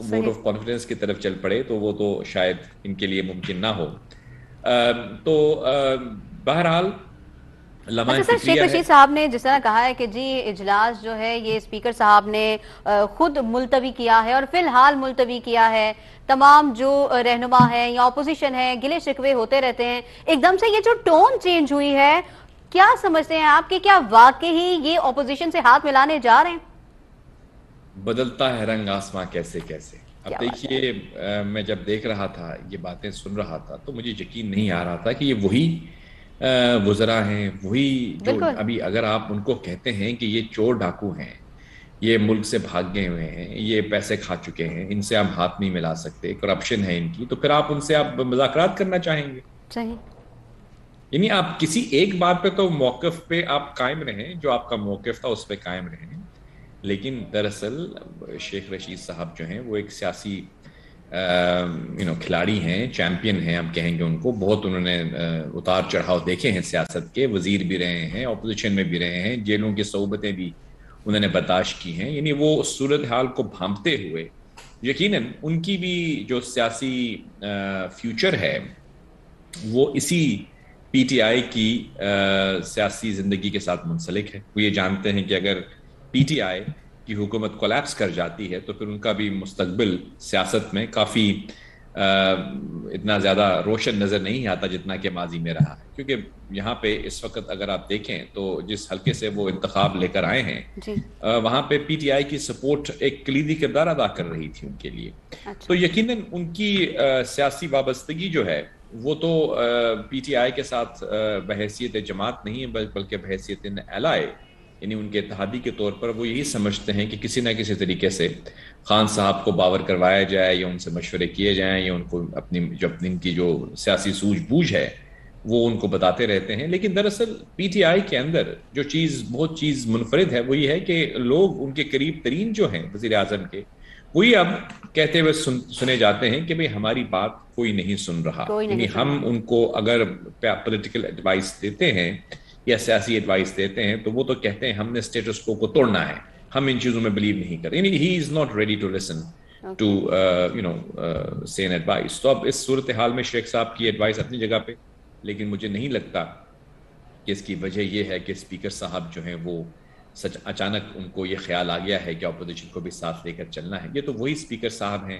Vote of confidence کی طرف چل پڑے تو وہ تو شاید ان کے لیے ممکن نہ ہو. تو بہرحال سر شیخ رشید صاحب نے جس طرح کہا ہے کہ جی اجلاس جو ہے یہ اسپیکر صاحب نے خود ملتوی کیا ہے اور فی الحال ملتوی کیا ہے, تمام جو رہنما ہیں یا اپوزیشن ہے گلے شکوے ہوتے رہتے ہیں, ایک دم سے یہ جو ٹون چینج ہوئی ہے, کیا سمجھتے ہیں آپ کہ کیا واقعی یہ اپوزیشن سے ہاتھ ملانے جا رہے ہیں؟ بدلتا ہے رنگ آسماں کیسے کیسے. اب دیکھیے میں جب دیکھ رہا تھا یہ باتیں سن رہا تھا تو مجھے یقین نہیں آ رہا تھا کہ یہ وہی وزراء ہیں, وہی جو ابھی اگر آپ ان کو کہتے ہیں کہ یہ چور ڈاکو ہیں, یہ ملک سے بھاگ گئے ہوئے ہیں, یہ پیسے کھا چکے ہیں, ان سے ہم ہاتھ نہیں ملا سکتے, کرپشن ہے ان کی, تو پھر آپ ان سے آپ مذاکرات کرنا چاہیں گے؟ صحیح. یعنی آپ کسی ایک بات پہ تو موقف پہ آپ قائم رہیں, جو آپ کا موقف تھا اس پہ قائم رہیں. لیکن دراصل شیخ رشید صاحب جو ہیں وہ ایک سیاسی کھلاڑی ہیں, چیمپئن ہیں ہم کہیں گے ان کو. بہت انہوں نے اتار چڑھاؤ دیکھے ہیں سیاست کے, وزیر بھی رہے ہیں, اپوزیشن میں بھی رہے ہیں, جیلوں کی صحبتیں بھی انہوں نے برداشت کی ہیں. یعنی وہ صورتحال کو بھانپتے ہوئے یقیناً ان کی بھی جو سیاسی فیوچر ہے وہ اسی پی ٹی آئی کی سیاسی زندگی کے ساتھ منسلک ہے. وہ یہ جانتے ہیں کہ اگر پی ٹی آئی کی حکومت کولیپس کر جاتی ہے تو پھر ان کا بھی مستقبل سیاست میں کافی اتنا زیادہ روشن نظر نہیں آتا جتنا کہ ماضی میں رہا ہے. کیونکہ یہاں پہ اس وقت اگر آپ دیکھیں تو جس حلقے سے وہ انتخاب لے کر آئے ہیں وہاں پہ پی ٹی آئی کی سپورٹ ایک کلیدی کردار ادا کر رہی تھی ان کے لیے. تو یقیناً ان کی سیاسی وابستگی جو ہے وہ تو پی ٹی آئی کے ساتھ بحیثیت جماعت نہیں ہے بلکہ بحیثیت ایلائی, یعنی ان کے اتحادی کے طور پر وہ یہی سمجھتے ہیں کہ کسی نہ کسی طریقے سے خان صاحب کو باور کروایا جائے یا ان سے مشورے کیے جائیں یا ان کو ان کی جو سیاسی سوجھ بوجھ ہے وہ ان کو بتاتے رہتے ہیں. لیکن دراصل پی ٹی آئی کے اندر جو بہت چیز منفرد ہے وہ یہ ہے کہ لوگ ان کے قریب ترین جو ہیں وزیر اعظم کے, وہی اب کہتے ہوئے سنے جاتے ہیں کہ بھئی ہماری بات کوئی نہیں سن رہا. یعنی ہم ان کو اگر پولیٹیکل ایڈوائس دیتے ہیں یا سیاسی ایڈوائس دیتے ہیں تو وہ تو کہتے ہیں ہم نے اسٹیٹس کو توڑنا ہے, ہم ان چیزوں میں بلیو نہیں کرتے. یعنی he is not ready to listen to سے این ایڈوائس. تو اب اس صورتحال میں شیخ صاحب کی ایڈوائس اپنی جگہ پہ, لیکن مجھے نہیں لگتا کہ اس کی وجہ یہ ہے کہ اسپیکر صاحب جو ہیں وہ اچانک ان کو یہ خیال آ گیا ہے کہ اپوزیشن کو بھی ساتھ لے کر چلنا ہے. یہ تو وہی اسپیکر صاحب ہیں,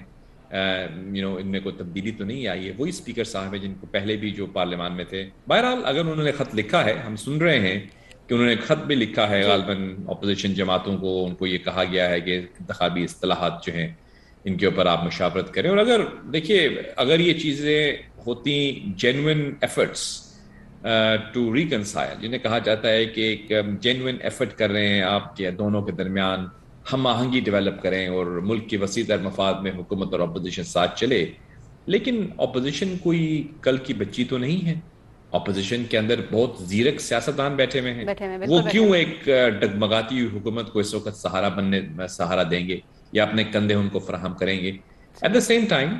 ان میں کوئی تبدیلی تو نہیں آئی ہے, وہی اسپیکر صاحب ہیں جن کو پہلے بھی جو پارلیمان میں تھے. بہرحال اگر انہوں نے خط لکھا ہے, ہم سن رہے ہیں کہ انہوں نے خط بھی لکھا ہے غالباً اپوزیشن جماعتوں کو, ان کو یہ کہا گیا ہے کہ انتخابی اصطلاحات جو ہیں ان کے اوپر آپ مشاورت کریں. اور اگر دیکھیے اگر یہ چیزیں ہوتی جینوئن ایفرٹس ٹو ریکنسائل, جنہیں کہا جاتا ہے کہ ایک جینوئن ایفرٹ کر رہے ہیں آپ کے دونوں کے درمیان ہم آہنگی ڈیولپ کریں اور ملک کے وسیع تر مفاد میں حکومت اور اپوزیشن ساتھ چلے. لیکن اپوزیشن کوئی کل کی بچی تو نہیں ہے. اپوزیشن کے اندر بہت زیرک سیاستدان بیٹھے ہوئے ہیں. وہ کیوں ایک ڈگمگاتی ہوئی حکومت کو اس وقت سہارا دیں گے یا اپنے کندھے ان کو فراہم کریں گے؟ ایٹ دا سیم ٹائم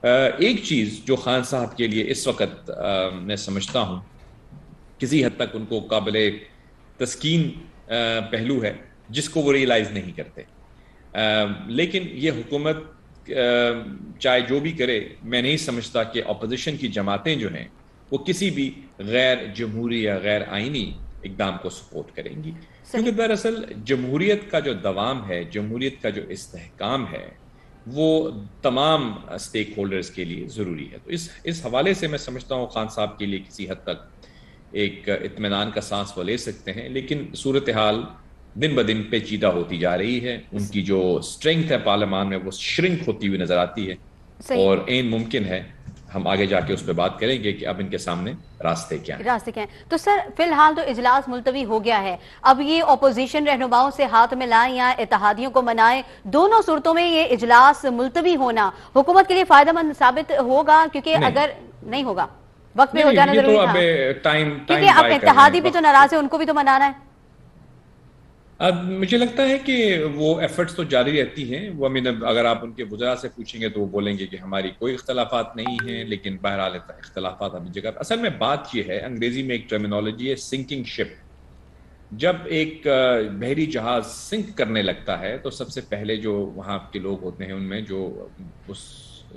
ایک چیز جو خان صاحب کے لیے اس وقت میں سمجھتا ہوں کسی حد تک ان کو قابل تسکین پہلو ہے جس کو وہ ریئلائز نہیں کرتے. لیکن یہ حکومت چاہے جو بھی کرے, میں نہیں سمجھتا کہ اپوزیشن کی جماعتیں جو ہیں وہ کسی بھی غیر جمہوری یا غیر آئینی اقدام کو سپورٹ کریں گی. کیونکہ دراصل جمہوریت کا جو دوام ہے, جمہوریت کا جو استحکام ہے, وہ تمام اسٹیک ہولڈرز کے لیے ضروری ہے. تو اس حوالے سے میں سمجھتا ہوں خان صاحب کے لیے کسی حد تک ایک اطمینان کا سانس وہ لے سکتے ہیں. لیکن صورتحال دن بدن پیچیدہ ہوتی جا رہی ہے. ان کی جو اسٹرینگتھ ہے پارلیمان میں وہ شرنک ہوتی ہوئی نظر آتی ہے. اور این ممکن ہے ہم آگے جا کے اس پہ بات کریں گے کہ اب ان کے سامنے راستے کیا ہیں. تو سر فی الحال تو اجلاس ملتوی ہو گیا ہے, اب یہ اپوزیشن رہنماؤں سے ہاتھ ملائیں یا اتحادیوں کو منائیں, دونوں صورتوں میں یہ اجلاس ملتوی ہونا حکومت کے لیے فائدہ مند ثابت ہوگا؟ کیونکہ اگر نہیں ہوگا وقت پہ ہو جانا ضروری تھا, کیونکہ اب اتحادی بھی تو ناراض ہے, ان کو بھی تو منانا ہے. اب مجھے لگتا ہے کہ وہ ایفرٹس تو جاری رہتی ہیں. وہ اگر آپ ان کے وزراء سے پوچھیں گے تو وہ بولیں گے کہ ہماری کوئی اختلافات نہیں ہیں, لیکن بہرحال اختلافات اپنی جگہ. اصل میں بات یہ ہے, انگریزی میں ایک ٹرمینالوجی ہے سنکنگ شپ. جب ایک بحری جہاز سنک کرنے لگتا ہے تو سب سے پہلے جو وہاں کے لوگ ہوتے ہیں ان میں جو اس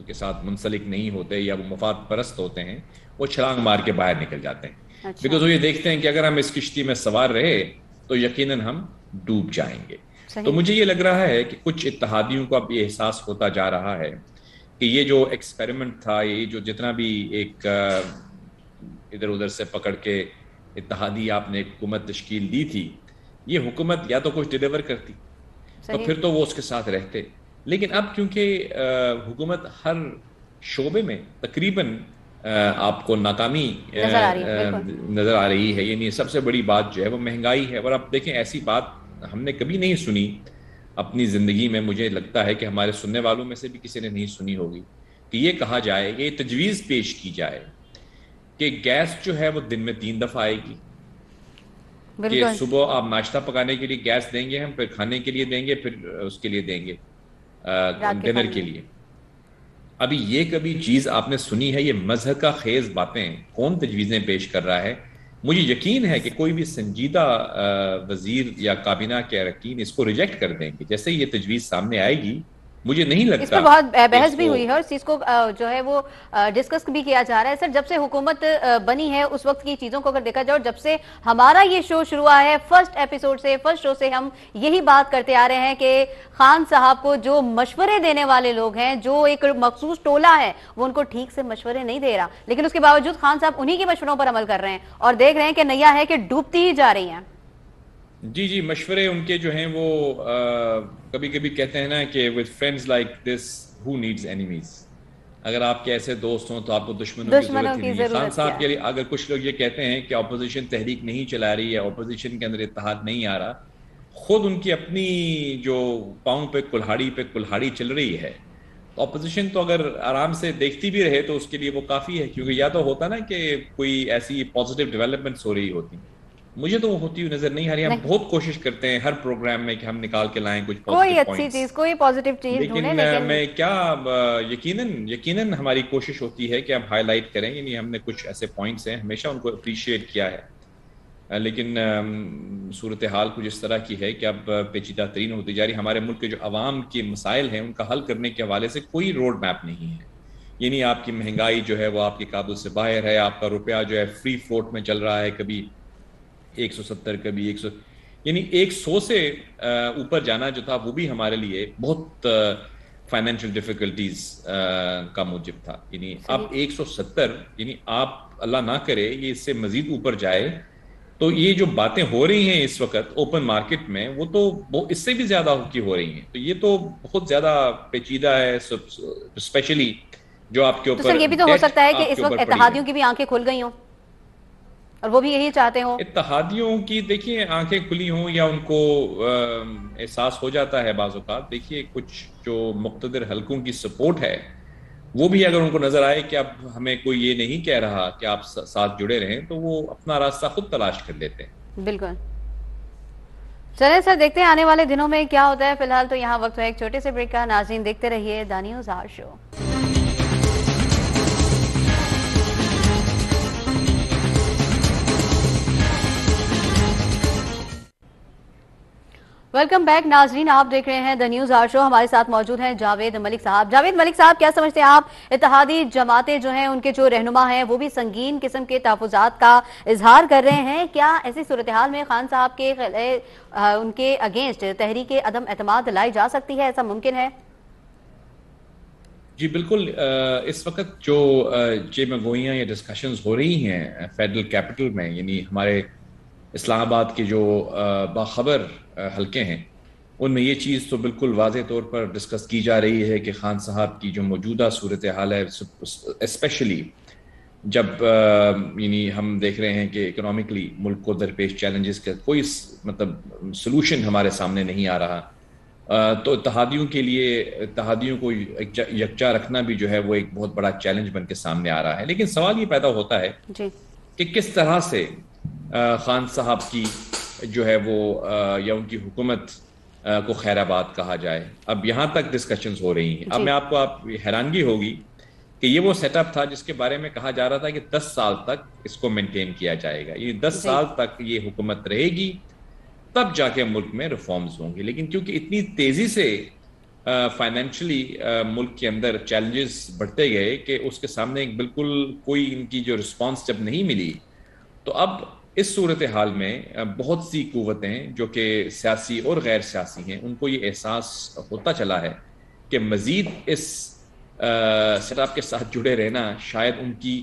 کے ساتھ منسلک نہیں ہوتے یا وہ مفاد پرست ہوتے ہیں وہ چھلانگ مار کے باہر نکل جاتے ہیں، بیکاز وہ یہ دیکھتے ہیں کہ اگر ہم اس کشتی میں سوار رہے تو یقیناً ہم ڈوب جائیں گے۔ تو مجھے یہ لگ رہا ہے کہ کچھ اتحادیوں کو اب یہ احساس ہوتا جا رہا ہے کہ یہ جو ایکسپیریمنٹ تھا، یہ جو جتنا بھی ایک ادھر ادھر سے پکڑ کے اتحادی آپ نے حکومت تشکیل دی تھی، یہ حکومت یا تو کچھ ڈیلیور کرتی تو پھر تو وہ اس کے ساتھ رہتے، لیکن اب کیونکہ حکومت ہر شعبے میں تقریباً آپ کو ناکامی نظر آ رہی ہے، یعنی سب سے بڑی بات جو ہے وہ مہنگائی ہے۔ اور آپ دیکھیں ایسی بات ہم نے کبھی نہیں سنی اپنی زندگی میں، مجھے لگتا ہے کہ ہمارے سننے والوں میں سے بھی کسی نے نہیں سنی ہوگی کہ یہ کہا جائے، یہ تجویز پیش کی جائے کہ گیس جو ہے وہ دن میں 3 دفعہ آئے گی، کہ صبح آپ ناشتہ پکانے کے لیے گیس دیں گے ہم، پھر کھانے کے لیے دیں گے، پھر اس کے لیے دیں گے ڈنر کے لیے۔ ابھی یہ کبھی چیز آپ نے سنی ہے؟ یہ مذہب کا خیز باتیں کون تجویزیں پیش کر رہا ہے؟ مجھے یقین ہے کہ کوئی بھی سنجیدہ وزیر یا کابینہ کے اراکین اس کو ریجیکٹ کر دیں گے جیسے یہ تجویز سامنے آئے گی۔ مجھے نہیں لگتا، اس پہ بہت بحث بھی ہوئی ہے اور اس چیز کو جو ہے وہ ڈسکس بھی کیا جا رہا ہے۔ سر جب سے حکومت بنی ہے اس وقت کی چیزوں کو اگر دیکھا جائے اور جب سے ہمارا یہ شو شروع ہوا ہے، فرسٹ ایپیسوڈ سے، فرسٹ شو سے ہم یہی بات کرتے آ رہے ہیں کہ خان صاحب کو جو مشورے دینے والے لوگ ہیں، جو ایک مخصوص ٹولہ ہے، وہ ان کو ٹھیک سے مشورے نہیں دے رہا، لیکن اس کے باوجود خان صاحب انہی کے مشوروں پر عمل کر رہے ہیں اور دیکھ رہے ہیں کہ نیا ہے کہ ڈوبتی ہی جا رہی ہیں۔ جی مشورے ان کے جو ہیں وہ کبھی کبھی کہتے ہیں نا کہ with friends like this who needs enemies، اگر آپ کے ایسے دوست ہوں تو آپ کو دشمنوں کی ضرورت ہی نہیں ہے۔ خان صاحب کے لیے اگر کچھ لوگ یہ کہتے ہیں کہ اپوزیشن تحریک نہیں چلا رہی ہے، اپوزیشن کے اندر اتحاد نہیں آ رہا، خود ان کی اپنی جو پاؤں پہ کلہاڑی چل رہی ہے، تو اپوزیشن تو اگر آرام سے دیکھتی بھی رہے تو اس کے لیے وہ کافی ہے، کیونکہ یا تو ہوتا نا کہ کوئی ایسی پازیٹیو ڈیولپمنٹس ہو رہی ہوتی، مجھے تو وہ ہوتی ہوئی نظر نہیں آ رہی۔ ہم بہت کوشش کرتے ہیں ہر پروگرام میں کہ ہم نکال کے لائیں کچھ کوئی اچھی چیز، کوئی پازیٹیو چیز ڈھونڈیں، لیکن میں کیا یقیناً ہماری کوشش ہوتی ہے کہ ہم ہائی لائٹ کریں، یعنی ہم نے کچھ ایسے پوائنٹس ہیں ہمیشہ ان کو اپریشیٹ کیا ہے، لیکن صورتحال کچھ اس طرح کی ہے کہ اب پیچیدہ ترین ہوتی جا رہی۔ ہمارے ملک کے جو عوام کے مسائل ہیں ان کا حل کرنے کے حوالے سے کوئی روڈ میپ نہیں ہے، یعنی آپ کی مہنگائی جو ہے وہ آپ کے قابو سے باہر ہے، آپ کا روپیہ جو ہے فری فلوٹ میں چل رہا ہے، کبھی 170 کبھی 100، یعنی 100 سے اوپر جانا جو تھا وہ بھی ہمارے لیے بہت فائنینشیل ڈیفیکلٹیز کا موجب تھا، یعنی اب 170، یعنی آپ اللہ نہ کرے یہ اس سے مزید اوپر جائے تو یہ جو باتیں ہو رہی ہیں اس وقت اوپن مارکیٹ میں وہ تو اس سے بھی زیادہ کی ہو رہی ہیں، تو یہ تو بہت زیادہ پیچیدہ ہے، اسپیشلی جو آپ کے اوپر۔ تو سر یہ بھی تو ہو سکتا ہے کہ اس وقت اتحادیوں کی بھی آنکھیں کھل گئی ہوں اور وہ بھی یہی چاہتے ہوں۔ اتحادیوں کی دیکھیے آنکھیں کھلی ہوں یا ان کو احساس ہو جاتا ہے بعض اوقات، دیکھیے کچھ جو مقتدر حلقوں کی سپورٹ ہے وہ بھی اگر ان کو نظر آئے کہ اب ہمیں کوئی یہ نہیں کہہ رہا کہ آپ ساتھ جڑے رہیں تو وہ اپنا راستہ خود تلاش کر لیتے ہیں۔ بالکل، چلیں سر دیکھتے ہیں آنے والے دنوں میں کیا ہوتا ہے۔ فی الحال تو یہاں وقت ہے ایک چھوٹے سے بریک کا، ناظرین دیکھتے رہیے the news hour show. Welcome back ناظرین، آپ دیکھ رہے ہیں دا نیوز آور شو۔ ہمارے ساتھ موجود ہیں جاوید ملک صاحب۔ جاوید ملک صاحب، کیا سمجھتے ہیں آپ اتحادی جماعتیں جو ہیں ان کے جو رہنما ہیں وہ بھی سنگین قسم کے تحفظات کا اظہار کر رہے ہیں، کیا ایسی صورتحال میں خان صاحب کے ان کے اگینسٹ تحریک عدم اعتماد لائی جا سکتی ہے؟ ایسا ممکن ہے؟ جی بالکل، اس وقت جو جے میں گوئیاں یا ڈسکشنز ہو رہی ہیں فیڈرل کیپٹل میں، یعنی ہمارے اسلام آباد کے جو باخبر حلقے ہیں ان میں یہ چیز تو بالکل واضح طور پر ڈسکس کی جا رہی ہے کہ خان صاحب کی جو موجودہ صورتحال ہے، اسپیشلی جب یعنی ہم دیکھ رہے ہیں کہ اکنامکلی ملک کو درپیش چیلنجز کا کوئی مطلب سلوشن ہمارے سامنے نہیں آ رہا، تو اتحادیوں کو یکجا رکھنا بھی جو ہے وہ ایک بہت بڑا چیلنج بن کے سامنے آ رہا ہے۔ لیکن سوال یہ پیدا ہوتا ہے کہ کس طرح سے خان صاحب کی جو ہے وہ یا ان کی حکومت کو خیر آباد کہا جائے۔ اب یہاں تک ڈسکشنز ہو رہی ہیں۔ اب میں آپ حیرانگی ہوگی کہ یہ وہ سیٹ اپ تھا جس کے بارے میں کہا جا رہا تھا کہ 10 سال تک اس کو مینٹین کیا جائے گا، یہ 10 سال تک یہ حکومت رہے گی تب جا کے ملک میں ریفارمز ہوں گے. لیکن کیونکہ اتنی تیزی سے فائنینشلی ملک کے اندر چیلنجز بڑھتے گئے کہ اس کے سامنے بالکل کوئی ان کی جو رسپانس جب نہیں ملی, تو اب اس صورتحال میں بہت سی قوتیں جو کہ سیاسی اور غیر سیاسی ہیں, ان کو یہ احساس ہوتا چلا ہے کہ مزید اس سیٹ اپ کے ساتھ جڑے رہنا شاید ان کی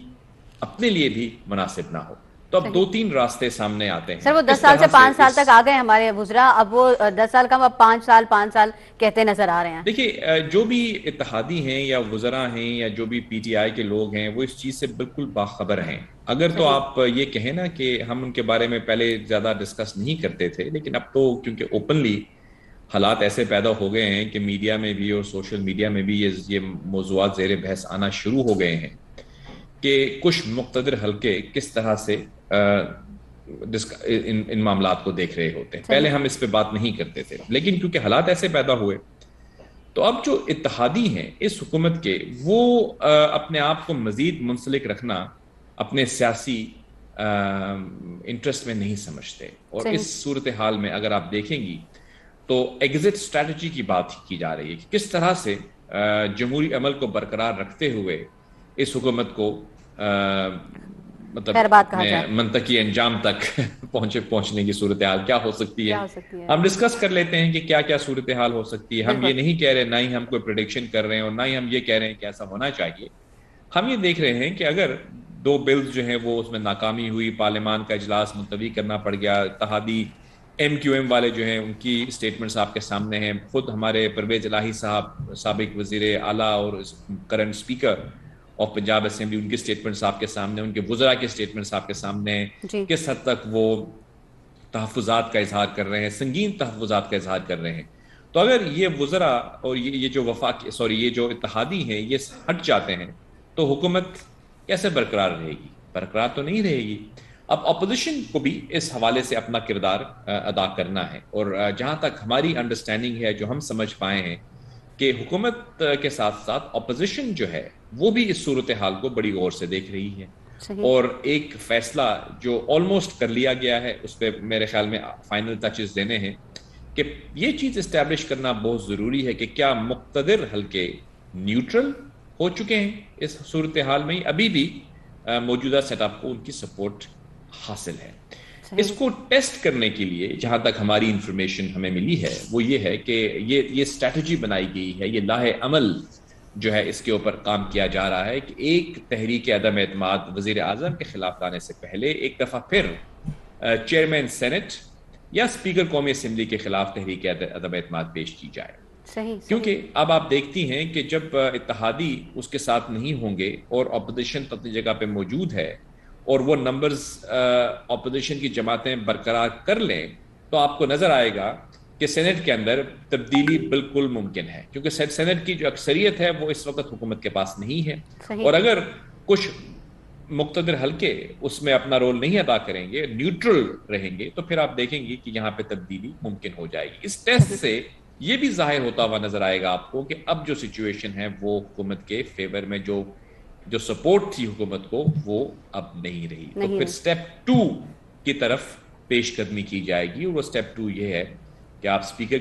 اپنے لیے بھی مناسب نہ ہو. تو اب 2-3 راستے سامنے آتے ہیں. سر وہ 10 سال سے 5 سال تک آ گئے ہمارے وزراء, اب وہ 10 سال کا اب 5 سال کہتے نظر آ رہے ہیں. دیکھیے جو بھی اتحادی ہیں یا وزراء ہیں یا جو بھی پی ٹی آئی کے لوگ ہیں وہ اس چیز سے بالکل باخبر ہیں. اگر تو آپ یہ کہیں نا کہ ہم ان کے بارے میں پہلے زیادہ ڈسکس نہیں کرتے تھے, لیکن اب تو کیونکہ اوپنلی حالات ایسے پیدا ہو گئے ہیں کہ میڈیا میں بھی اور سوشل میڈیا میں بھی یہ موضوعات زیر بحث آنا شروع ہو گئے ہیں کہ کچھ مقتدر حلقے کس طرح سے ان معاملات کو دیکھ رہے ہوتے ہیں. پہلے ہم اس پہ بات نہیں کرتے تھے, لیکن کیونکہ حالات ایسے پیدا ہوئے تو اب جو اتحادی ہیں اس حکومت کے, وہ اپنے آپ کو مزید منسلک رکھنا اپنے سیاسی انٹرسٹ میں نہیں سمجھتے. اور اس صورتحال میں اگر آپ دیکھیں گی تو ایگزٹ اسٹریٹجی کی بات کی جا رہی ہے کہ کس طرح سے جمہوری عمل کو برقرار رکھتے ہوئے اس حکومت کو مطلب منطقی انجام تک پہنچنے کی صورتحال کیا ہو سکتی ہے. ہم ڈسکس کر لیتے ہیں کہ کیا کیا صورتحال ہو سکتی ہے. ہم یہ نہیں کہہ رہے, نہ ہی ہم کوئی پریڈکشن کر رہے ہیں اور نہ ہی ہم یہ کہہ رہے ہیں کہ ایسا ہونا چاہیے. ہم یہ دیکھ رہے ہیں کہ اگر 2 بلز جو ہیں وہ اس میں ناکامی ہوئی, پارلیمان کا اجلاس ملتوی کرنا پڑ گیا, اتحادی ایم کیو ایم والے جو ہیں ان کی اسٹیٹمنٹس آپ کے سامنے ہیں, خود ہمارے پرویز الہی صاحب سابق وزیر اعلیٰ اور current speaker of Punjab assembly, ان کی اسٹیٹمنٹس آپ کے سامنے, ان کے وزراء کی اسٹیٹمنٹس آپ کے سامنے ہیں, کس حد تک وہ تحفظات کا اظہار کر رہے ہیں, سنگین تحفظات کا اظہار کر رہے ہیں. تو اگر یہ وزراء اور یہ جو یہ جو اتحادی ہیں یہ ہٹ جاتے ہیں تو حکومت کیسے برقرار رہے گی؟ برقرار تو نہیں رہے گی. اب اپوزیشن کو بھی اس حوالے سے اپنا کردار ادا کرنا ہے, اور جہاں تک ہماری انڈرسٹینڈنگ ہے, جو ہم سمجھ پائے ہیں, کہ حکومت کے ساتھ ساتھ اپوزیشن جو ہے وہ بھی اس صورتحال کو بڑی غور سے دیکھ رہی ہے. اور ایک فیصلہ جو آلموسٹ کر لیا گیا ہے, اس پہ میرے خیال میں فائنل ٹچز دینے ہیں کہ یہ چیز اسٹیبلش کرنا بہت ضروری ہے کہ کیا مقتدر حلقے نیوٹرل ہو چکے ہیں اس صورتحال میں, ابھی بھی موجودہ سیٹ اپ کو ان کی سپورٹ حاصل ہے. اس کو ٹیسٹ کرنے کے لیے جہاں تک ہماری انفارمیشن ہمیں ملی ہے وہ یہ ہے کہ یہ اسٹریٹجی بنائی گئی ہے, یہ لاہ عمل جو ہے اس کے اوپر کام کیا جا رہا ہے کہ ایک تحریک عدم اعتماد وزیر اعظم کے خلاف لانے سے پہلے ایک دفعہ پھر چیئرمین سینٹ یا اسپیکر قومی اسمبلی کے خلاف تحریک عدم اعتماد پیش کی جائے. کیونکہ اب آپ دیکھتی ہیں کہ جب اتحادی اس کے ساتھ نہیں ہوں گے اور اپوزیشن اپنی جگہ پہ موجود ہے اور وہ نمبرز اپوزیشن کی جماعتیں برقرار کر لیں, تو آپ کو نظر آئے گا کہ سینٹ کے اندر تبدیلی بالکل ممکن ہے, کیونکہ سینٹ کی جو اکثریت ہے وہ اس وقت حکومت کے پاس نہیں ہے. اور اگر کچھ مقتدر حلقے اس میں اپنا رول نہیں ادا کریں گے, نیوٹرل رہیں گے, تو پھر آپ دیکھیں گے کہ یہاں پہ تبدیلی ممکن ہو جائے گی. اس ٹیسٹ سے یہ بھی ظاہر ہوتا ہوا نظر آئے گا آپ کو کہ اب جو سچویشن ہے وہ حکومت کے فیور میں جو سپورٹ تھی حکومت کو وہ اب نہیں رہی. تو پھر سٹیپ 2 کی طرف پیش قدمی کی جائے گی, اور وہ سٹیپ 2 یہ ہے کہ آپ اسپیکر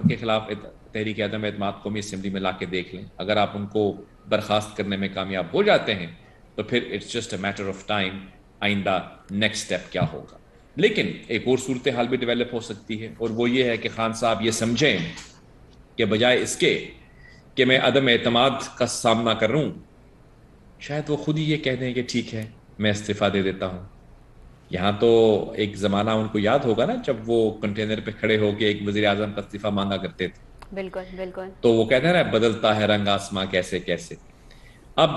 کے خلاف تحریک عدم اعتماد قومی اسمبلی میں لا کے دیکھ لیں. اگر آپ ان کو برخاست کرنے میں کامیاب ہو جاتے ہیں تو پھر it's just a matter of time آئندہ نیکسٹ سٹیپ کیا ہوگا. لیکن ایک اور صورتحال بھی ڈیولپ ہو سکتی ہے, اور وہ یہ ہے کہ خان صاحب یہ سمجھیں کہ بجائے اس کے کہ میں عدم اعتماد کا سامنا کر رہا ہوں, شاید وہ خود ہی یہ کہہ دیں کہ ٹھیک ہے میں استعفیٰ دے دیتا ہوں. یہاں تو ایک زمانہ ان کو یاد ہوگا نا جب وہ کنٹینر پہ کھڑے ہو کے ایک وزیر اعظم کا استعفیٰ مانگا کرتے تھے. بالکل. تو وہ کہتے ہیں نا بدلتا ہے رنگ آسماں کیسے کیسے. اب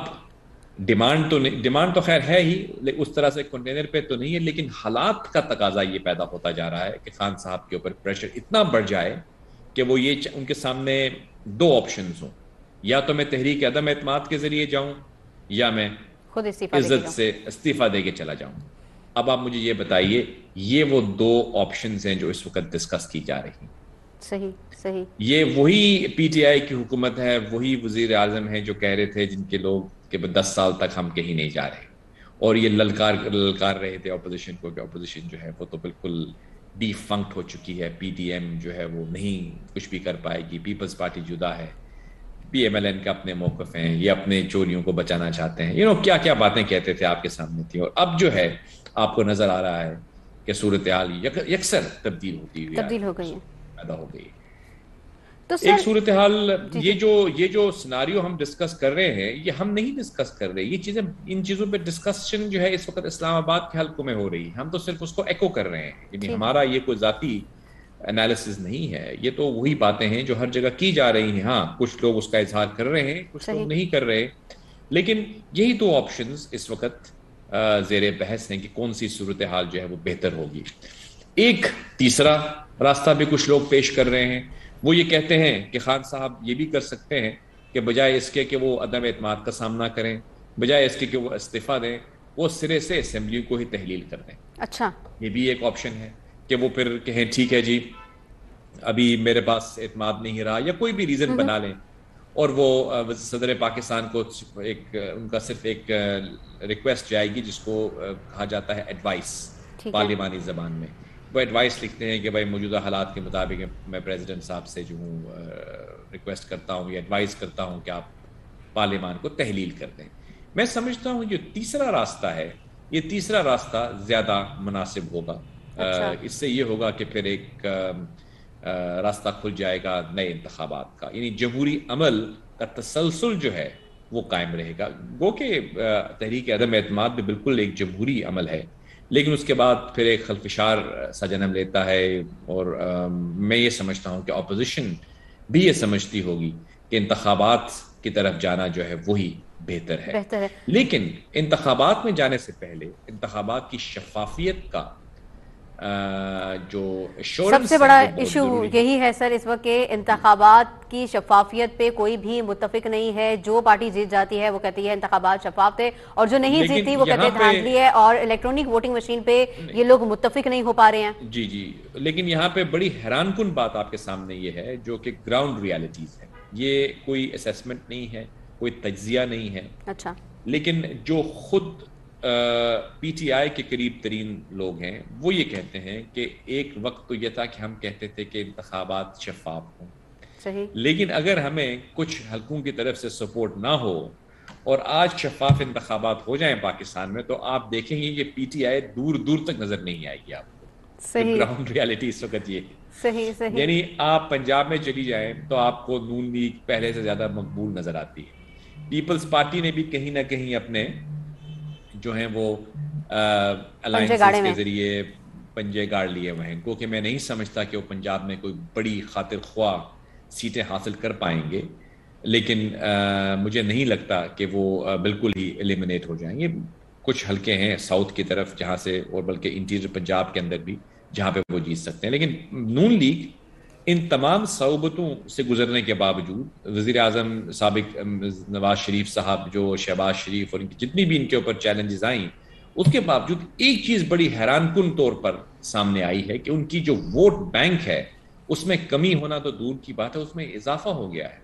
ڈیمانڈ تو خیر ہے ہی, اس طرح سے کنٹینر پہ تو نہیں ہے, لیکن حالات کا تقاضا یہ پیدا ہوتا جا رہا ہے کہ خان صاحب کے اوپر پریشر اتنا بڑھ جائے کہ وہ یہ ان کے سامنے 2 آپشنز ہوں, یا تو میں تحریک عدم اعتماد کے ذریعے جاؤں یا میں خود عزت سے استعفیٰ دے کے چلا جاؤں. اب آپ مجھے یہ بتائیے, یہ وہ 2 آپشنز ہیں جو اس وقت ڈسکس کی جا رہی ہیں. صحیح. یہ وہی پی ٹی آئی کی حکومت ہے, وہی وزیر اعظم ہیں جو کہہ رہے تھے جن کے لوگ کہ 10 سال تک ہم کہیں نہیں جا رہے, اور یہ للکار رہے تھے اپوزیشن کو کہ اپوزیشن جو ہے وہ تو بالکل ڈیفنکٹ ہو چکی ہے. پی ڈی ایم جو ہے وہ نہیں کچھ بھی کر پائے گی. پیپلز پارٹی جدا ہے. پی ایم ایل این کا اپنے موقف ہیں, یہ اپنے چوریوں کو بچانا چاہتے ہیں. کیا کیا باتیں کہتے تھے آپ کے سامنے تھی, اور اب جو ہے آپ کو نظر آ رہا ہے کہ صورتحال یکسر تبدیل ہوتی ہوئی ہو گئی ہے, پیدا ہو گئی. تو ایک صورتحال, یہ جو سیناریو ہم ڈسکس کر رہے ہیں, یہ ہم نہیں ڈسکس کر رہے. یہ چیزیں, ان چیزوں پہ ڈسکشن جو ہے اس وقت اسلام آباد کے حلقوں میں ہو رہی ہے. ہم تو صرف اس کو ایکو کر رہے ہیں. یعنی ہمارا یہ کوئی ذاتی انالیسز نہیں ہے. یہ تو وہی باتیں ہیں جو ہر جگہ کی جا رہی ہیں. ہاں, کچھ لوگ اس کا اظہار کر رہے ہیں, کچھ لوگ نہیں کر رہے. لیکن یہی دو آپشنز اس وقت زیر بحث ہیں کہ کون سی صورتحال جو ہے وہ بہتر ہوگی. ایک تیسرا راستہ بھی کچھ لوگ پیش کر رہے ہیں. وہ یہ کہتے ہیں کہ خان صاحب یہ بھی کر سکتے ہیں کہ بجائے اس کے کہ وہ عدم اعتماد کا سامنا کریں, بجائے اس کے کہ وہ استعفیٰ دیں, وہ سرے سے اسمبلی کو ہی تحلیل کر دیں. اچھا, یہ بھی ایک آپشن ہے کہ وہ پھر کہیں ٹھیک ہے جی ابھی میرے پاس اعتماد نہیں رہا, یا کوئی بھی ریزن بنا لیں, اور وہ صدر پاکستان کو ان کا صرف ایک ریکویسٹ جائے گی جس کو کہا جاتا ہے ایڈوائس پارلیمانی زبان میں. وہ ایڈوائس لکھتے ہیں کہ بھائی موجودہ حالات کے مطابق میں پریزیڈنٹ صاحب سے جو ہوں ریکویسٹ کرتا ہوں یا ایڈوائز کرتا ہوں کہ آپ پارلیمان کو تحلیل کر دیں. میں سمجھتا ہوں جو تیسرا راستہ ہے, یہ تیسرا راستہ زیادہ مناسب ہوگا. اس سے یہ ہوگا کہ پھر ایک راستہ کھل جائے گا نئے انتخابات کا. یعنی جمہوری عمل کا تسلسل جو ہے وہ قائم رہے گا. گو کہ تحریک عدم اعتماد بھی بالکل ایک جمہوری عمل ہے, لیکن اس کے بعد پھر ایک خلفشار سا جنم لیتا ہے. اور میں یہ سمجھتا ہوں کہ اپوزیشن بھی یہ سمجھتی ہوگی کہ انتخابات کی طرف جانا جو ہے وہی بہتر ہے. لیکن انتخابات میں جانے سے پہلے انتخابات کی شفافیت کا جو سب سے بڑا ایشو یہی ہے سر اس وقت کہ انتخابات کی شفافیت پہ کوئی بھی متفق نہیں ہے. جو پارٹی جیت جاتی ہے وہ کہتی ہے انتخابات شفاف تھے, اور جو نہیں جیتی وہ کہتے ہیں دھاندلی ہے, اور الیکٹرانک ووٹنگ مشین پہ یہ لوگ متفق نہیں ہو پا رہے ہیں. جی, لیکن یہاں پہ بڑی حیران کن بات آپ کے سامنے یہ ہے جو کہ گراؤنڈ ریالٹیز ہے. یہ کوئی اسیسمنٹ نہیں ہے, کوئی تجزیہ نہیں ہے. اچھا, لیکن جو خود پی ٹی آئی کے قریب ترین لوگ ہیں وہ یہ کہتے ہیں کہ ایک وقت تو یہ تھا کہ ہم کہتے تھے کہ انتخابات شفاف ہوں, لیکن اگر ہمیں کچھ حلقوں کی طرف سے سپورٹ نہ ہو اور آج شفاف انتخابات ہو جائیں پاکستان میں, تو آپ دیکھیں گے کہ پی ٹی آئی دور دور تک نظر نہیں آئے گی آپ کو. گراؤنڈ ریالٹی اس وقت یہ, یعنی آپ پنجاب میں چلی جائیں تو آپ کو نون لیگ پہلے سے زیادہ مقبول نظر آتی ہے. پیپلز پارٹی نے بھی کہیں نہ کہیں اپنے جو ہیں وہ الائنسز کے ذریعے پنجے گاڑ لیے ہوئے ہیں. کیونکہ میں نہیں سمجھتا کہ وہ پنجاب میں کوئی بڑی خاطر خواہ سیٹیں حاصل کر پائیں گے, لیکن مجھے نہیں لگتا کہ وہ بالکل ہی ایلیمنیٹ ہو جائیں گے. کچھ حلقے ہیں ساؤتھ کی طرف جہاں سے, اور بلکہ انٹیریئر پنجاب کے اندر بھی جہاں پہ وہ جیت سکتے ہیں. لیکن نون لیگ ان تمام صعوبتوں سے گزرنے کے باوجود, وزیر اعظم سابق نواز شریف صاحب, جو شہباز شریف, اور جتنی بھی ان کے اوپر چیلنجز آئیں, اس کے باوجود ایک چیز بڑی حیران کن طور پر سامنے آئی ہے کہ ان کی جو ووٹ بینک ہے اس میں کمی ہونا تو دور کی بات ہے, اس میں اضافہ ہو گیا ہے.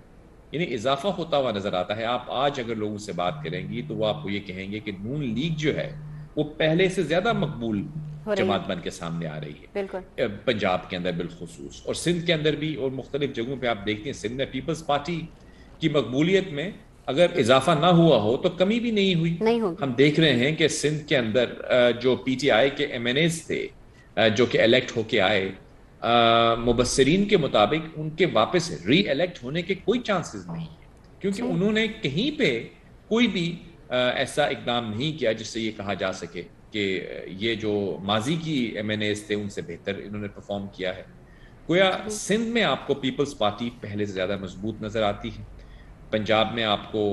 یعنی اضافہ ہوتا ہوا نظر آتا ہے. آپ آج اگر لوگوں سے بات کریں گی تو وہ آپ کو یہ کہیں گے کہ نون لیگ جو ہے وہ پہلے سے زیادہ مقبول جماعت بن کے سامنے آ رہی ہے, پنجاب کے اندر بالخصوص, اور سندھ کے اندر بھی, اور مختلف جگہوں پہ آپ دیکھتے ہیں سندھ میں پیپلز پارٹی کی مقبولیت میں اگر اضافہ نہ ہوا ہو تو کمی بھی نہیں ہوئی. ہم دیکھ رہے ہیں کہ سندھ کے اندر جو پی ٹی آئی کے ایم این ایز تھے جو کہ الیکٹ ہو کے آئے, مبصرین کے مطابق ان کے واپس ری الیکٹ ہونے کے کوئی چانسز نہیں ہیں, کیونکہ انہوں نے کہیں پہ کوئی بھی ایسا اقدام نہیں کیا جس سے یہ کہا جا سکے کہ یہ جو ماضی کی ایم این ایز تھے ان سے بہتر انہوں نے پرفارم کیا ہے. گویا سندھ میں آپ کو پیپلز پارٹی پہلے سے زیادہ مضبوط نظر آتی ہے. پنجاب میں آپ کو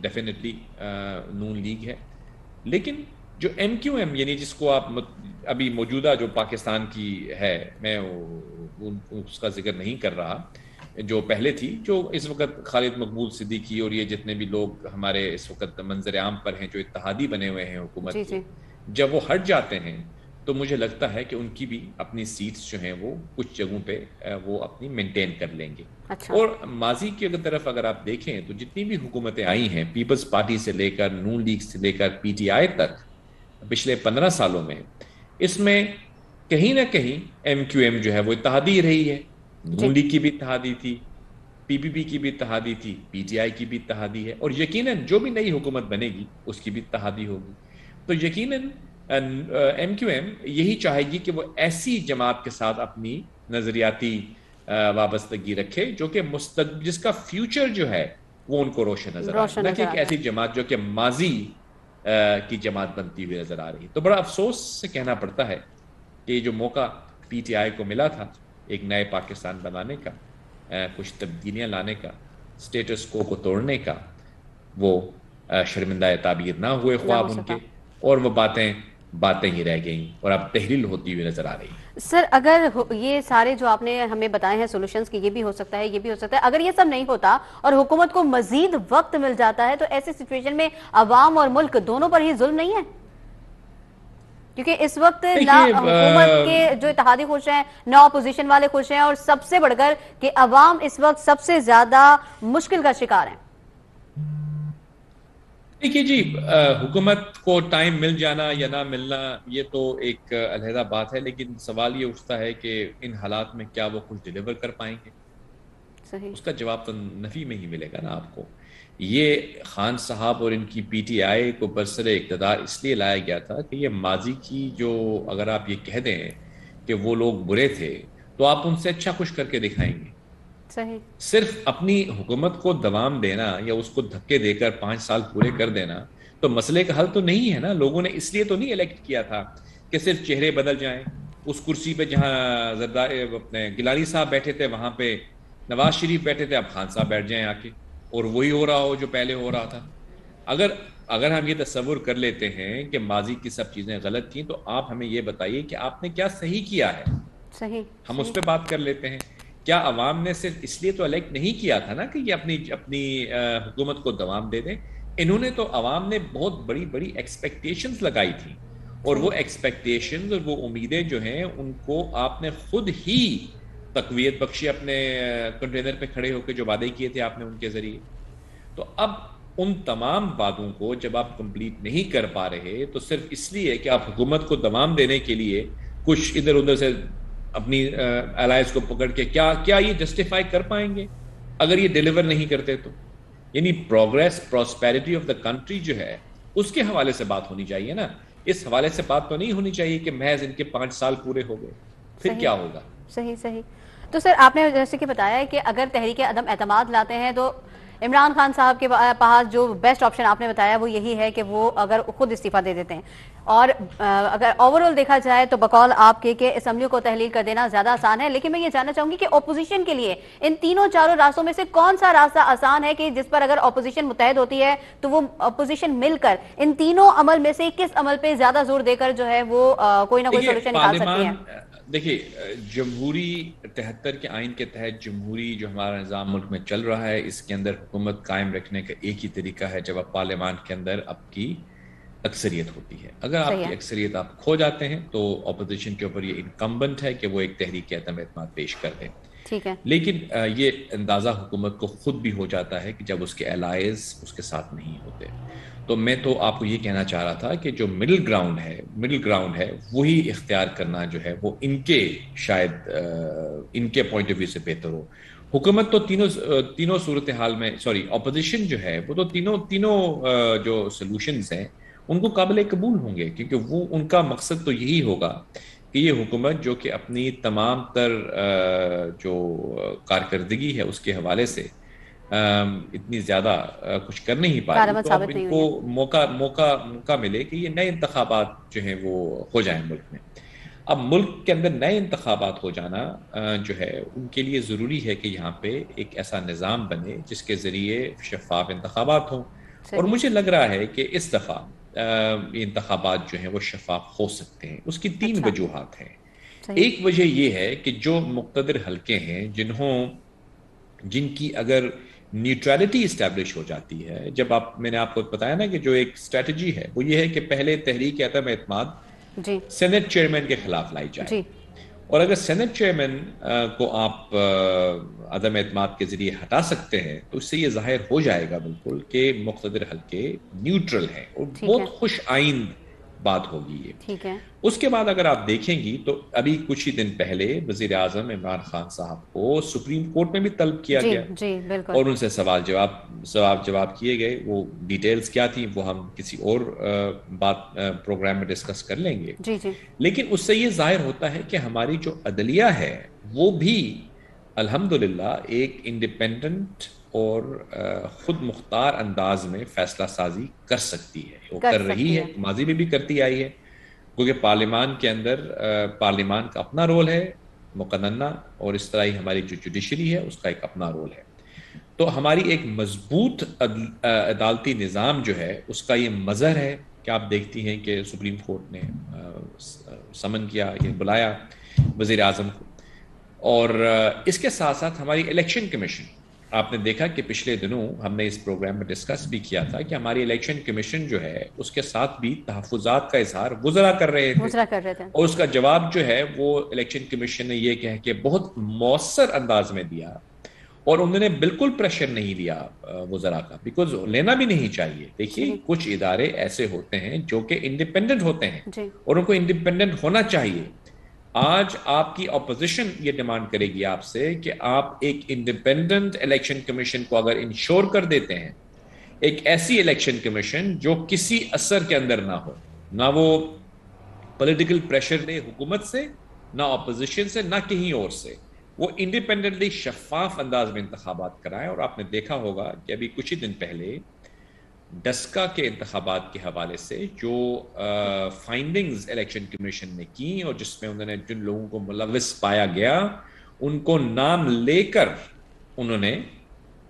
ڈیفینیٹلی نون لیگ ہے. لیکن جو ایم کیو ایم, یعنی جس کو آپ ابھی موجودہ جو پاکستان کی ہے, میں اس کا ذکر نہیں کر رہا, جو پہلے تھی, جو اس وقت خالد مقبول صدیقی اور یہ جتنے بھی لوگ ہمارے اس وقت منظر عام پر ہیں جو اتحادی بنے ہوئے ہیں حکومت کے, جب وہ ہٹ جاتے ہیں تو مجھے لگتا ہے کہ ان کی بھی اپنی سیٹس جو ہیں وہ کچھ جگہوں پہ وہ اپنی مینٹین کر لیں گے. اور ماضی کی طرف اگر آپ دیکھیں تو جتنی بھی حکومتیں آئی ہیں پیپلز پارٹی سے لے کر, نون لیگ سے لے کر پی ٹی آئی تک پچھلے 15 سالوں میں, اس میں کہیں نہ کہیں ایم کیو ایم جو ہے وہ اتحادی رہی ہے. نون لیگ کی بھی اتحادی تھی, پی پی پی کی بھی اتحادی تھی, پی ٹی آئی کی بھی اتحادی ہے, اور یقیناً جو بھی نئی حکومت بنے گی اس کی بھی اتحادی ہوگی. تو یقیناً ایم کیو ایم یہی چاہے گی کہ وہ ایسی جماعت کے ساتھ اپنی نظریاتی وابستگی رکھے جو کہ جس کا فیوچر جو ہے وہ ان کو روشن نظر آئے, نہ کہ ایک ایسی جماعت جو کہ ماضی کی جماعت بنتی ہوئی نظر آ رہی. تو بڑا افسوس سے کہنا پڑتا ہے کہ یہ جو موقع پی ٹی آئی کو ملا تھا ایک نئے پاکستان بنانے کا, کچھ تبدیلیاں لانے کا, سٹیٹس کو توڑنے کا, وہ شرمندہ تعبیر نہ ہوئے خواب ان کے, اور وہ باتیں ہی رہ گئیں اور اب تحلیل ہوتی ہوئی نظر آ رہی. سر اگر یہ سارے جو آپ نے ہمیں بتائے ہیں سولوشنز کی, یہ بھی ہو سکتا ہے, یہ بھی ہو سکتا ہے, اگر یہ سب نہیں ہوتا اور حکومت کو مزید وقت مل جاتا ہے تو ایسی سچویشن میں عوام اور ملک دونوں پر ہی ظلم نہیں ہے؟ کیونکہ اس وقت نہ حکومت کے جو اتحادی خوش ہیں, نہ اپوزیشن والے خوش ہیں, اور سب سے بڑھ کر کہ عوام اس وقت سب سے زیادہ مشکل کا شکار ہیں. دیکھیے جی, حکومت کو ٹائم مل جانا یا نہ ملنا یہ تو ایک علیحدہ بات ہے, لیکن سوال یہ اٹھتا ہے کہ ان حالات میں کیا وہ کچھ ڈیلیور کر پائیں گے؟ صحیح. اس کا جواب تو نفی میں ہی ملے گا نا آپ کو. یہ خان صاحب اور ان کی پی ٹی آئی کو برسر اقتدار اس لیے لایا گیا تھا کہ یہ ماضی کی جو, اگر آپ یہ کہہ دیں کہ وہ لوگ برے تھے تو آپ ان سے اچھا کچھ کر کے دکھائیں گے. صحیح. صرف اپنی حکومت کو دوام دینا یا اس کو دھکے دے کر 5 سال پورے کر دینا تو مسئلے کا حل تو نہیں ہے نا. لوگوں نے اس لیے تو نہیں الیکٹ کیا تھا کہ صرف چہرے بدل جائیں. اس کرسی پہ جہاں اپنے گیلانی صاحب بیٹھے تھے وہاں پہ نواز شریف بیٹھے تھے, اب خان صاحب بیٹھ جائیں آ کے اور وہی ہو رہا ہو جو پہلے ہو رہا تھا. اگر ہم یہ تصور کر لیتے ہیں کہ ماضی کی سب چیزیں غلط تھیں تو آپ ہمیں یہ بتائیے کہ آپ نے کیا صحیح کیا ہے. صحیح. ہم اس پہ بات کر لیتے ہیں. کیا عوام نے صرف اس لیے تو الیکٹ نہیں کیا تھا نا کہ یہ اپنی حکومت کو دوام دے دیں؟ انہوں نے تو عوام نے بہت بڑی بڑی ایکسپیکٹیشنز لگائی تھی, اور وہ ایکسپیکٹیشنز اور وہ امیدیں جو ہیں ان کو آپ نے خود ہی تقویت بخشی اپنے کنٹینر پہ کھڑے ہو کے جو وعدے کیے تھے آپ نے ان کے ذریعے. تو اب ان تمام وعدوں کو جب آپ کمپلیٹ نہیں کر پا رہے تو صرف اس لیے کہ آپ حکومت کو دوام دینے کے لیے کچھ ادھر ادھر سے اپنی الائنس کو پکڑ کے کیا یہ جسٹیفائی کر پائیں گے اگر یہ ڈیلیور نہیں کرتے تو؟ یعنی progress prosperity of the country جو ہے اس کے حوالے سے بات ہونی چاہیے نا. اس حوالے سے بات تو نہیں ہونی چاہیے کہ محض ان کے 5 سال پورے ہو گئے پھر کیا ہوگا. صحیح. صحیح. تو سر آپ نے جیسے کہ بتایا ہے کہ اگر تحریک عدم اعتماد لاتے ہیں تو عمران خان صاحب کے پاس جو بیسٹ آپشن آپ نے بتایا وہ یہی ہے کہ وہ اگر خود استعفیٰ دے دیتے ہیں, اور اگر اوورآل دیکھا جائے تو بقول آپ کے کہ اسمبلیوں کو تحلیل کر دینا زیادہ آسان ہے. لیکن میں یہ جاننا چاہوں گی کہ اپوزیشن کے لیے ان چاروں راستوں میں سے کون سا راستہ آسان ہے کہ جس پر اگر اپوزیشن متحد ہوتی ہے تو وہ اپوزیشن مل کر ان تینوں عمل میں سے کس عمل پہ زیادہ زور دے کر جو ہے وہ کوئی نہ کوئی سولوشن نکال سکتی ہے؟ دیکھیے, جمہوری 73 کے آئین کے تحت جمہوری جو ہمارا نظام ملک میں چل رہا ہے اس کے اندر حکومت قائم رکھنے کا ایک ہی طریقہ ہے جب آپ پارلیمان کے اندر آپ کی اکثریت ہوتی ہے. اگر آپ کی اکثریت آپ کھو جاتے ہیں تو اپوزیشن کے اوپر یہ انکمبنٹ ہے کہ وہ ایک تحریک عدم اعتماد پیش کر دیں. ٹھیک ہے. لیکن یہ اندازہ حکومت کو خود بھی ہو جاتا ہے کہ جب اس کے الائز اس کے ساتھ نہیں ہوتے. تو میں تو آپ کو یہ کہنا چاہ رہا تھا کہ جو مڈل گراؤنڈ ہے وہی اختیار کرنا جو ہے وہ ان کے شاید ان کے پوائنٹ آف ویو سے بہتر ہو. حکومت تو تینوں صورتحال میں اپوزیشن جو ہے وہ تو تینوں جو سلوشنز ہیں ان کو قابل قبول ہوں گے, کیونکہ وہ ان کا مقصد تو یہی ہوگا کہ یہ حکومت جو کہ اپنی تمام تر جو کارکردگی ہے اس کے حوالے سے اتنی زیادہ کچھ کر نہیں پا رہی, تو اب ان کو موقع ملے کہ یہ نئے انتخابات جو ہیں وہ ہو جائیں ملک میں. اب ملک کے اندر نئے انتخابات ہو جانا جو ہے ان کے لیے ضروری ہے کہ یہاں پہ ایک ایسا نظام بنے جس کے ذریعے شفاف انتخابات ہوں, اور مجھے لگ رہا ہے کہ اس دفعہ یہ انتخابات جو ہیں وہ شفاف ہو سکتے ہیں. اس کی 3 وجوہات ہیں. ایک وجہ یہ ہے کہ جو مقتدر حلقے ہیں جن کی اگر نیوٹرلٹی اسٹیبلش ہو جاتی ہے, جب میں نے آپ کو بتایا نا کہ جو ایک اسٹریٹجی ہے وہ یہ ہے کہ پہلے تحریک عدم اعتماد سینٹ چیئرمین کے خلاف لائی جائے, اور اگر سینٹ چیئرمین کو آپ عدم اعتماد کے ذریعے ہٹا سکتے ہیں تو اس سے یہ ظاہر ہو جائے گا بالکل کہ مقتدر حلقے نیوٹرل ہیں اور بہت خوش آئند بات ہوگی یہ. ٹھیک ہے. اس کے بعد اگر آپ دیکھیں گی تو ابھی کچھ ہی دن پہلے وزیر اعظم عمران خان صاحب کو سپریم کورٹ میں بھی طلب کیا گیا, جی بالکل, اور ان سے سوال جواب کیے گئے. وہ ڈیٹیلز کیا تھیں وہ ہم کسی اور بات پروگرام میں ڈسکس کر لیں گے. جی جی. لیکن اس سے یہ ظاہر ہوتا ہے کہ ہماری جو عدلیہ ہے وہ بھی الحمدللہ ایک انڈیپینڈنٹ اور خود مختار انداز میں فیصلہ سازی کر سکتی ہے, وہ کر رہی ہے, ماضی میں بھی کرتی آئی ہے, کیونکہ پارلیمان کے اندر پارلیمان کا اپنا رول ہے مقننہ, اور اس طرح ہی ہماری جو جوڈیشری ہے اس کا ایک اپنا رول ہے. تو ہماری ایک مضبوط عدالتی نظام جو ہے اس کا یہ مظہر ہے کہ آپ دیکھتی ہیں کہ سپریم کورٹ نے سمن کیا, یہ بلایا وزیر اعظم کو. اور اس کے ساتھ ساتھ ہماری الیکشن کمیشن, آپ نے دیکھا کہ پچھلے دنوں ہم نے اس پروگرام میں ڈسکس بھی کیا تھا کہ ہماری الیکشن کمیشن جو ہے اس کے ساتھ بھی تحفظات کا اظہار وزراء کر رہے تھے, اور اس کا جواب جو ہے وہ الیکشن کمیشن نے یہ کہہ کے بہت مؤثر انداز میں دیا, اور انہوں نے بالکل پریشر نہیں لیا وزراء کا, بیکاز لینا بھی نہیں چاہیے. دیکھیے کچھ ادارے ایسے ہوتے ہیں جو کہ انڈیپینڈنٹ ہوتے ہیں اور ان کو انڈیپینڈنٹ ہونا چاہیے. آج آپ کی اپوزیشن یہ ڈیمانڈ کرے گی آپ سے کہ آپ ایک انڈیپینڈنٹ الیکشن کمیشن کو اگر انشور کر دیتے ہیں, ایک ایسی الیکشن کمیشن جو کسی اثر کے اندر نہ ہو, نہ وہ پولیٹیکل پریشر دے حکومت سے, نہ اپوزیشن سے, نہ کہیں اور سے, وہ انڈیپینڈنٹلی شفاف انداز میں انتخابات کرائیں. اور آپ نے دیکھا ہوگا کہ ابھی کچھ ہی دن پہلے ڈسکا کے انتخابات کے حوالے سے جو فائنڈنگز الیکشن کمیشن نے کی, اور جس میں انہوں نے جن لوگوں کو ملوث پایا گیا ان کو نام لے کر انہوں نے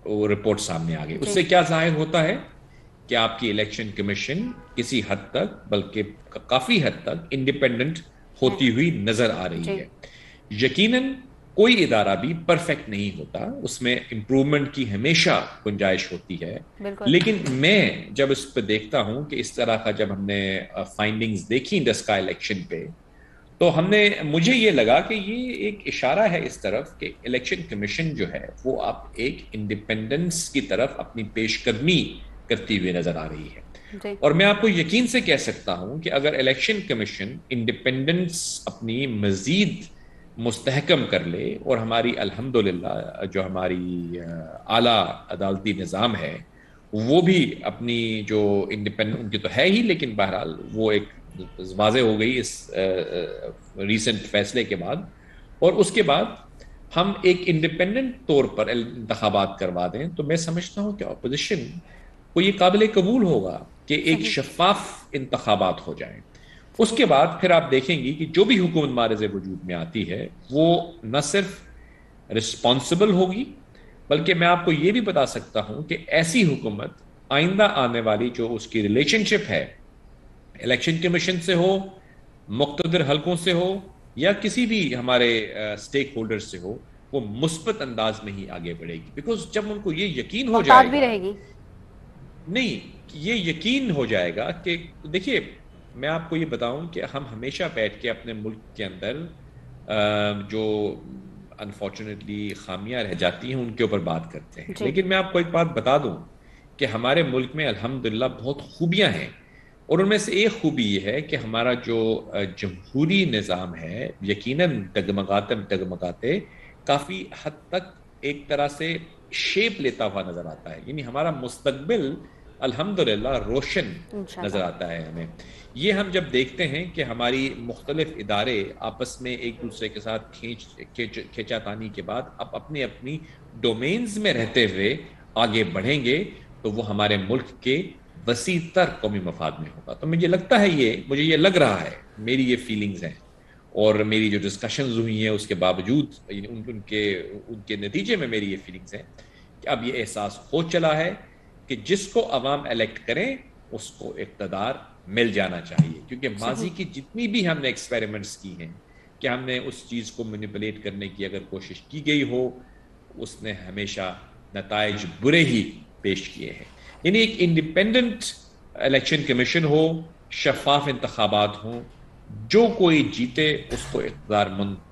وہ رپورٹ سامنے آ گئی. اس سے کیا ظاہر ہوتا ہے کہ آپ کی الیکشن کمیشن کسی حد تک, بلکہ کافی حد تک انڈیپینڈنٹ ہوتی ہوئی نظر آ رہی ہے. یقیناً کوئی ادارہ بھی پرفیکٹ نہیں ہوتا, اس میں امپروومنٹ کی ہمیشہ گنجائش ہوتی ہے. لیکن میں جب اس پہ دیکھتا ہوں کہ اس طرح کا جب ہم نے فائنڈنگز دیکھی ڈسکا الیکشن پہ, تو مجھے یہ لگا کہ یہ ایک اشارہ ہے اس طرف کہ الیکشن کمیشن جو ہے وہ اب ایک انڈیپینڈنس کی طرف اپنی پیش قدمی کرتی ہوئی نظر آ رہی ہے. اور میں آپ کو یقین سے کہہ سکتا ہوں کہ اگر الیکشن کمیشن انڈیپینڈنس اپنی مزید مستحکم کر لے, اور ہماری الحمدللہ جو ہماری اعلیٰ عدالتی نظام ہے وہ بھی اپنی جو انڈیپینڈنٹ, ان کی تو ہے ہی, لیکن بہرحال وہ ایک واضح ہو گئی اس ریسنٹ فیصلے کے بعد, اور اس کے بعد ہم ایک انڈیپینڈنٹ طور پر انتخابات کروا دیں, تو میں سمجھتا ہوں کہ اپوزیشن کو یہ قابل قبول ہوگا کہ ایک شفاف انتخابات ہو جائیں. اس کے بعد پھر آپ دیکھیں گی کہ جو بھی حکومت معرض وجود میں آتی ہے وہ نہ صرف رسپانسبل ہوگی, بلکہ میں آپ کو یہ بھی بتا سکتا ہوں کہ ایسی حکومت آئندہ آنے والی جو اس کی ریلیشن شپ ہے الیکشن کمیشن سے ہو, مقتدر حلقوں سے ہو, یا کسی بھی ہمارے اسٹیک ہولڈر سے ہو, وہ مثبت انداز میں ہی آگے بڑھے گی. بیکاز جب ان کو یہ یقین ہو جائے گا, بھی رہے گی نہیں, یہ یقین ہو جائے گا کہ دیکھیے میں آپ کو یہ بتاؤں کہ ہم ہمیشہ بیٹھ کے اپنے ملک کے اندر جو انفارچونیٹلی خامیاں رہ جاتی ہیں ان کے اوپر بات کرتے ہیں, لیکن میں آپ کو ایک بات بتا دوں کہ ہمارے ملک میں الحمدللہ بہت خوبیاں ہیں, اور ان میں سے ایک خوبی یہ ہے کہ ہمارا جو جمہوری نظام ہے یقیناً ڈگمگاتے کافی حد تک ایک طرح سے شیپ لیتا ہوا نظر آتا ہے. یعنی ہمارا مستقبل الحمدللہ روشن نظر آتا ہے ہمیں. یہ ہم جب دیکھتے ہیں کہ ہماری مختلف ادارے آپس میں ایک دوسرے کے ساتھ کھینچا تانی کے بعد اب اپنی اپنی ڈومینز میں رہتے ہوئے آگے بڑھیں گے, تو وہ ہمارے ملک کے وسیع تر قومی مفاد میں ہوگا. تو مجھے لگتا ہے مجھے یہ لگ رہا ہے, میری یہ فیلنگز ہیں, اور میری جو ڈسکشنز ہوئی ہیں اس کے باوجود ان کے نتیجے میں میری یہ فیلنگز ہیں کہ اب یہ احساس ہو چلا ہے کہ جس کو عوام الیکٹ کریں اس کو اقتدار مل جانا چاہیے. کیونکہ ماضی کی جتنی بھی ہم نے ایکسپیریمنٹس کی ہیں کہ ہم نے اس چیز کو مینیپولیٹ کرنے کی اگر کوشش کی گئی ہو, اس نے ہمیشہ نتائج برے ہی پیش کیے ہیں. یعنی ایک انڈیپینڈنٹ الیکشن کمیشن ہو, شفاف انتخابات ہوں, جو کوئی جیتے اس کو اقتدار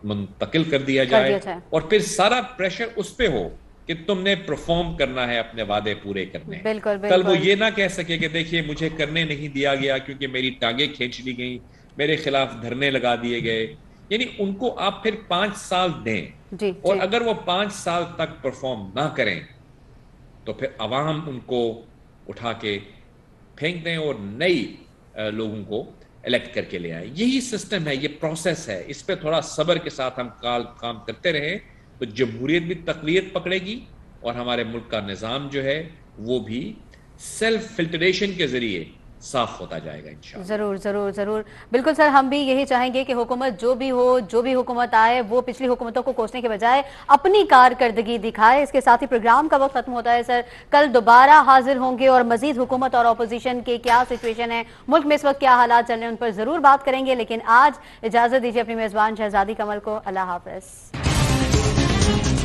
منتقل کر دیا جائے, اور پھر سارا پریشر اس پہ ہو کہ تم نے پرفارم کرنا ہے، اپنے وعدے پورے کرنے ہیں. بالکل کل وہ یہ نہ کہہ سکے کہ دیکھیے مجھے کرنے نہیں دیا گیا کیونکہ میری ٹانگیں کھینچ لی گئیں، میرے خلاف دھرنے لگا دیے گئے. یعنی ان کو آپ پھر 5 سال دیں، اور اگر وہ 5 سال تک پرفارم نہ کریں تو پھر عوام ان کو اٹھا کے پھینک دیں اور نئی لوگوں کو الیکٹ کر کے لے آئے. یہی سسٹم ہے، یہ پروسیس ہے. اس پہ تھوڑا صبر کے ساتھ ہم کام کرتے رہیں تو جمہوریت بھی تقویت پکڑے گی، اور ہمارے ملک کا نظام جو ہے وہ بھی سیلف فلٹریشن کے ذریعے صاف ہوتا جائے گا انشاءاللہ. ضرور ضرور ضرور، بالکل سر، ہم بھی یہی چاہیں گے کہ حکومت جو بھی ہو، جو بھی حکومت آئے، وہ پچھلی حکومتوں کو کوسنے کے بجائے اپنی کارکردگی دکھائے. اس کے ساتھ ہی پروگرام کا وقت ختم ہوتا ہے سر. کل دوبارہ حاضر ہوں گے اور مزید حکومت اور اپوزیشن کے کیا سچویشن ہے، ملک میں اس وقت کیا حالات چل رہے ہیں، ان پر ضرور بات کریں گے. لیکن آج اجازت دیجیے اپنی میزبان شہزادی کمل کو. اللہ حافظ.